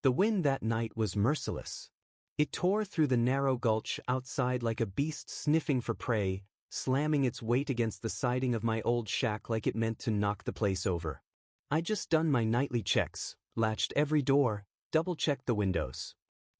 The wind that night was merciless. It tore through the narrow gulch outside like a beast sniffing for prey, slamming its weight against the siding of my old shack like it meant to knock the place over. I'd just done my nightly checks, latched every door, double-checked the windows.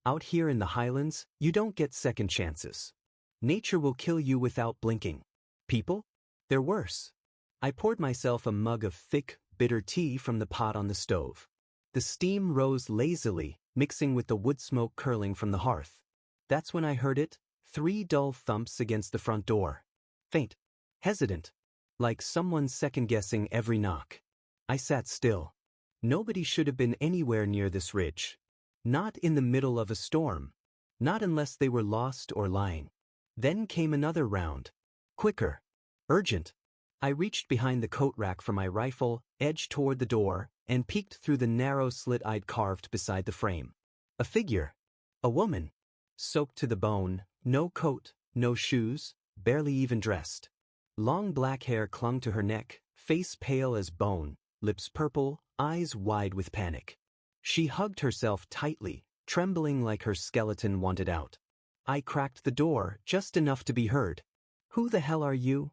Out here in the Highlands, you don't get second chances. Nature will kill you without blinking. People? They're worse. I poured myself a mug of thick, bitter tea from the pot on the stove. The steam rose lazily, mixing with the wood smoke curling from the hearth. That's when I heard it, 3 dull thumps against the front door. Faint. Hesitant. Like someone second-guessing every knock. I sat still. Nobody should have been anywhere near this ridge. Not in the middle of a storm. Not unless they were lost or lying. Then came another round. Quicker. Urgent. I reached behind the coat rack for my rifle, edged toward the door, and peeked through the narrow slit I'd carved beside the frame. A figure. A woman. Soaked to the bone, no coat, no shoes, barely even dressed. Long black hair clung to her neck, face pale as bone, lips purple, eyes wide with panic. She hugged herself tightly, trembling like her skeleton wanted out. I cracked the door, just enough to be heard. "Who the hell are you?"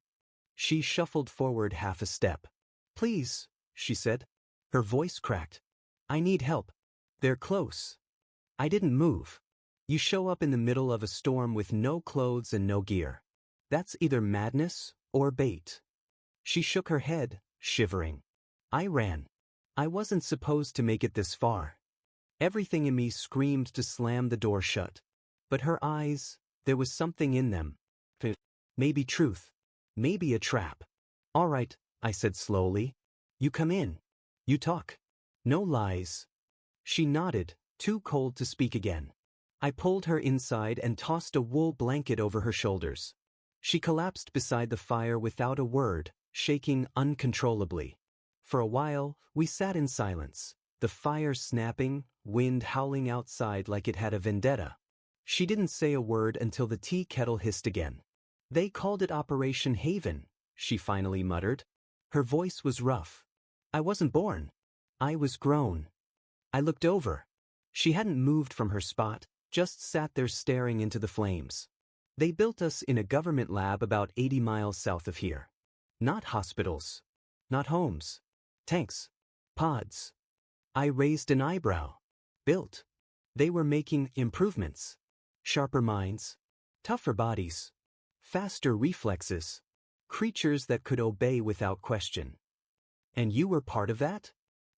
She shuffled forward half a step. "Please," she said. Her voice cracked. "I need help. They're close." I didn't move. You show up in the middle of a storm with no clothes and no gear. That's either madness or bait. She shook her head, shivering. I ran. I wasn't supposed to make it this far. Everything in me screamed to slam the door shut. But her eyes, there was something in them. Maybe truth. Maybe a trap. "All right," I said slowly. "You come in. You talk. No lies." She nodded, too cold to speak again. I pulled her inside and tossed a wool blanket over her shoulders. She collapsed beside the fire without a word, shaking uncontrollably. For a while, we sat in silence, the fire snapping, wind howling outside like it had a vendetta. She didn't say a word until the tea kettle hissed again. "They called it Operation Haven," she finally muttered. Her voice was rough. "I wasn't born. I was grown." I looked over. She hadn't moved from her spot, just sat there staring into the flames. "They built us in a government lab about 80 miles south of here. Not hospitals. Not homes. Tanks. Pods." I raised an eyebrow. "Built." They were making improvements. Sharper minds. Tougher bodies. Faster reflexes. Creatures that could obey without question. "And you were part of that?"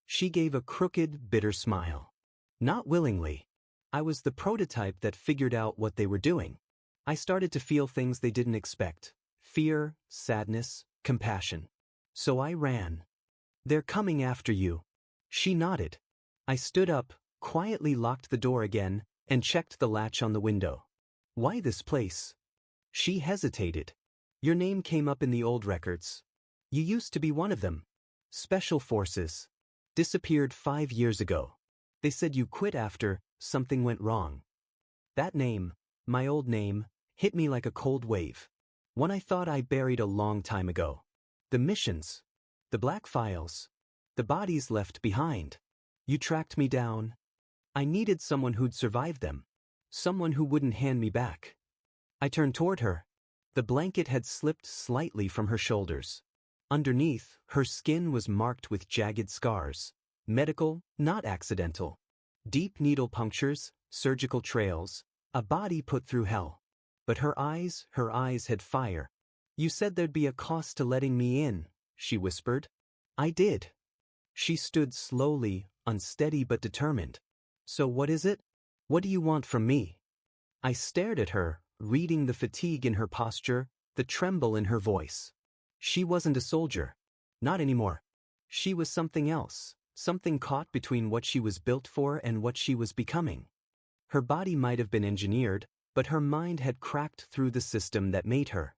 She gave a crooked, bitter smile. "Not willingly. I was the prototype that figured out what they were doing. I started to feel things they didn't expect. Fear, sadness, compassion. So I ran." "They're coming after you." She nodded. I stood up, quietly locked the door again, and checked the latch on the window. "Why this place?" She hesitated. "Your name came up in the old records. You used to be one of them. Special Forces. Disappeared 5 years ago. They said you quit after something went wrong." That name, my old name, hit me like a cold wave. One I thought I buried a long time ago. The missions. The black files. The bodies left behind. You tracked me down. I needed someone who'd survived them. Someone who wouldn't hand me back. I turned toward her. The blanket had slipped slightly from her shoulders. Underneath, her skin was marked with jagged scars. Medical, not accidental. Deep needle punctures, surgical trails, a body put through hell. But her eyes had fire. "You said there'd be a cost to letting me in," she whispered. "I did." She stood slowly, unsteady but determined. "So what is it? What do you want from me?" I stared at her, reading the fatigue in her posture, the tremble in her voice. She wasn't a soldier. Not anymore. She was something else, something caught between what she was built for and what she was becoming. Her body might have been engineered, but her mind had cracked through the system that made her.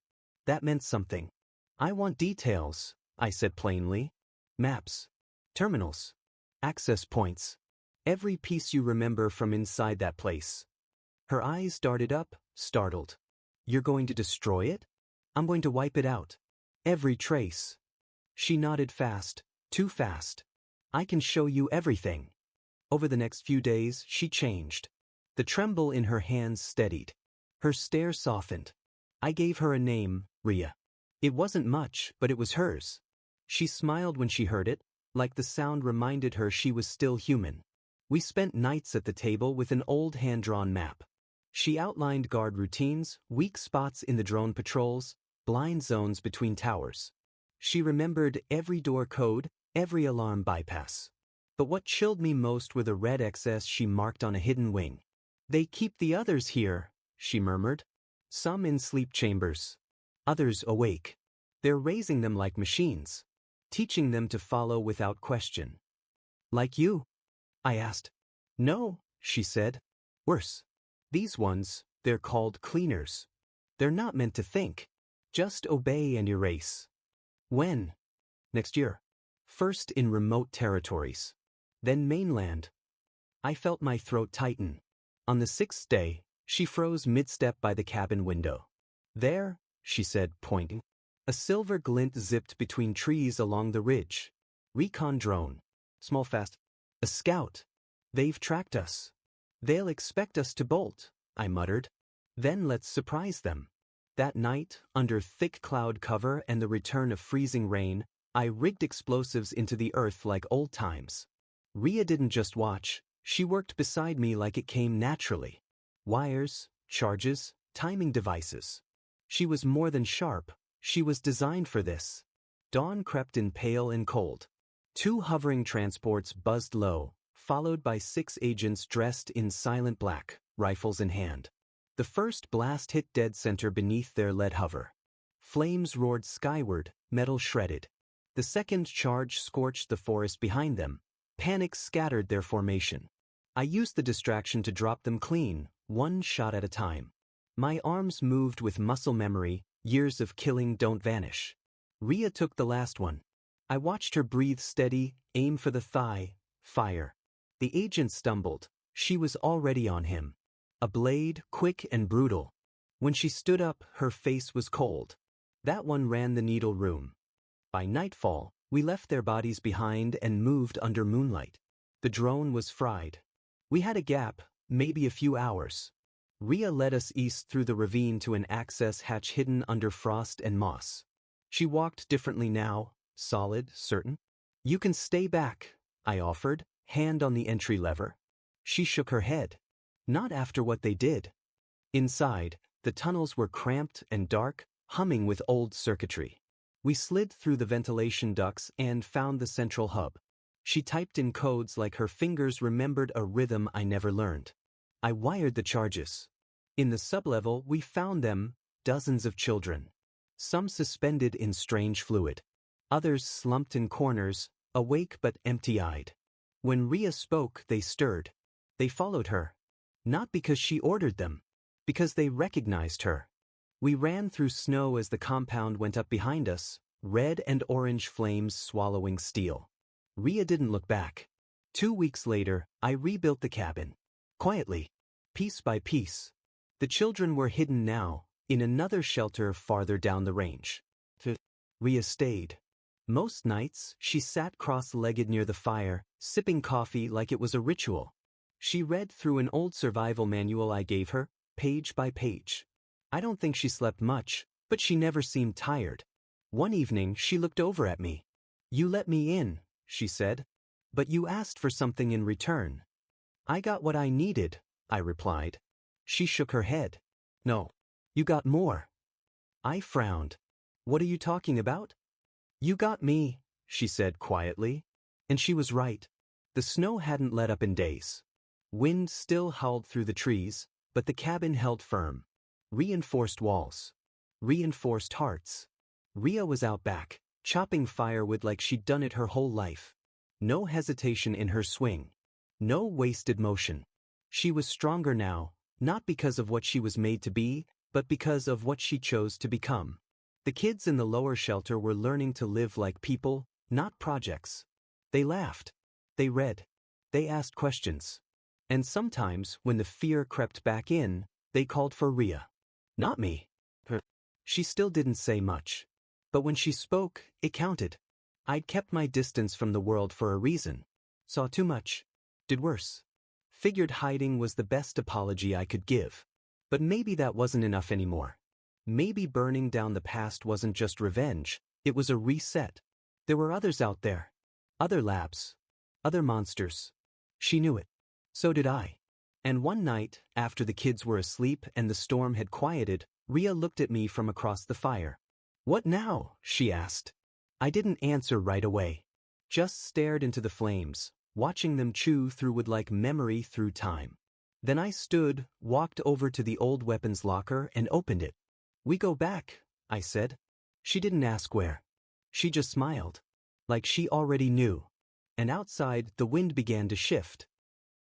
That meant something. "I want details," I said plainly. "Maps. Terminals. Access points. Every piece you remember from inside that place." Her eyes darted up, startled. "You're going to destroy it?" "I'm going to wipe it out. Every trace." She nodded fast, too fast. "I can show you everything." Over the next few days, she changed. The tremble in her hands steadied. Her stare softened. I gave her a name, Rhea. It wasn't much, but it was hers. She smiled when she heard it, like the sound reminded her she was still human. We spent nights at the table with an old hand-drawn map. She outlined guard routines, weak spots in the drone patrols, blind zones between towers. She remembered every door code, every alarm bypass. But what chilled me most were the red X's she marked on a hidden wing. "They keep the others here," she murmured. "Some in sleep chambers. Others awake. They're raising them like machines. Teaching them to follow without question." "Like you?" I asked. "No," she said. "Worse. These ones, they're called cleaners. They're not meant to think. Just obey and erase." "When?" "Next year. First in remote territories. Then mainland." I felt my throat tighten. On the 6th day, she froze mid-step by the cabin window. "There," she said, pointing. A silver glint zipped between trees along the ridge. "Recon drone. Small fast. A scout. They've tracked us. They'll expect us to bolt," I muttered. "Then let's surprise them." That night, under thick cloud cover and the return of freezing rain, I rigged explosives into the earth like old times. Rhea didn't just watch, she worked beside me like it came naturally. Wires, charges, timing devices. She was more than sharp, she was designed for this. Dawn crept in pale and cold. 2 hovering transports buzzed low, followed by 6 agents dressed in silent black, rifles in hand. The first blast hit dead center beneath their lead hover. Flames roared skyward, metal shredded. The second charge scorched the forest behind them. Panic scattered their formation. I used the distraction to drop them clean, one shot at a time. My arms moved with muscle memory, years of killing don't vanish. Rhea took the last one. I watched her breathe steady, aim for the thigh, fire. The agent stumbled. She was already on him. A blade, quick and brutal. When she stood up, her face was cold. That one ran the needle room. By nightfall, we left their bodies behind and moved under moonlight. The drone was fried. We had a gap, maybe a few hours. Rhea led us east through the ravine to an access hatch hidden under frost and moss. She walked differently now, solid, certain. "You can stay back," I offered, hand on the entry lever. She shook her head. "Not after what they did." Inside, the tunnels were cramped and dark, humming with old circuitry. We slid through the ventilation ducts and found the central hub. She typed in codes like her fingers remembered a rhythm I never learned. I wired the charges. In the sublevel, we found them, dozens of children. Some suspended in strange fluid. Others slumped in corners, awake but empty-eyed. When Rhea spoke, they stirred. They followed her. Not because she ordered them. Because they recognized her. We ran through snow as the compound went up behind us, red and orange flames swallowing steel. Rhea didn't look back. 2 weeks later, I rebuilt the cabin. Quietly. Piece by piece. The children were hidden now, in another shelter farther down the range. Rhea stayed. Most nights, she sat cross-legged near the fire, sipping coffee like it was a ritual. She read through an old survival manual I gave her, page by page. I don't think she slept much, but she never seemed tired. One evening, she looked over at me. "You let me in," she said. "But you asked for something in return." "I got what I needed," I replied. She shook her head. "No. You got more." I frowned. "What are you talking about?" "You got me," she said quietly. And she was right. The snow hadn't let up in days. Wind still howled through the trees, but the cabin held firm. Reinforced walls. Reinforced hearts. Rhea was out back, chopping firewood like she'd done it her whole life. No hesitation in her swing. No wasted motion. She was stronger now, not because of what she was made to be, but because of what she chose to become. The kids in the lower shelter were learning to live like people, not projects. They laughed. They read. They asked questions. And sometimes, when the fear crept back in, they called for Rhea. Not me. Her. She still didn't say much. But when she spoke, it counted. I'd kept my distance from the world for a reason. Saw too much. Did worse. Figured hiding was the best apology I could give. But maybe that wasn't enough anymore. Maybe burning down the past wasn't just revenge, it was a reset. There were others out there. Other labs. Other monsters. She knew it. So did I. And one night, after the kids were asleep and the storm had quieted, Rhea looked at me from across the fire. "What now?" she asked. I didn't answer right away. Just stared into the flames, watching them chew through wood like memory through time. Then I stood, walked over to the old weapons locker and opened it. "We go back," I said. She didn't ask where. She just smiled. Like she already knew. And outside, the wind began to shift.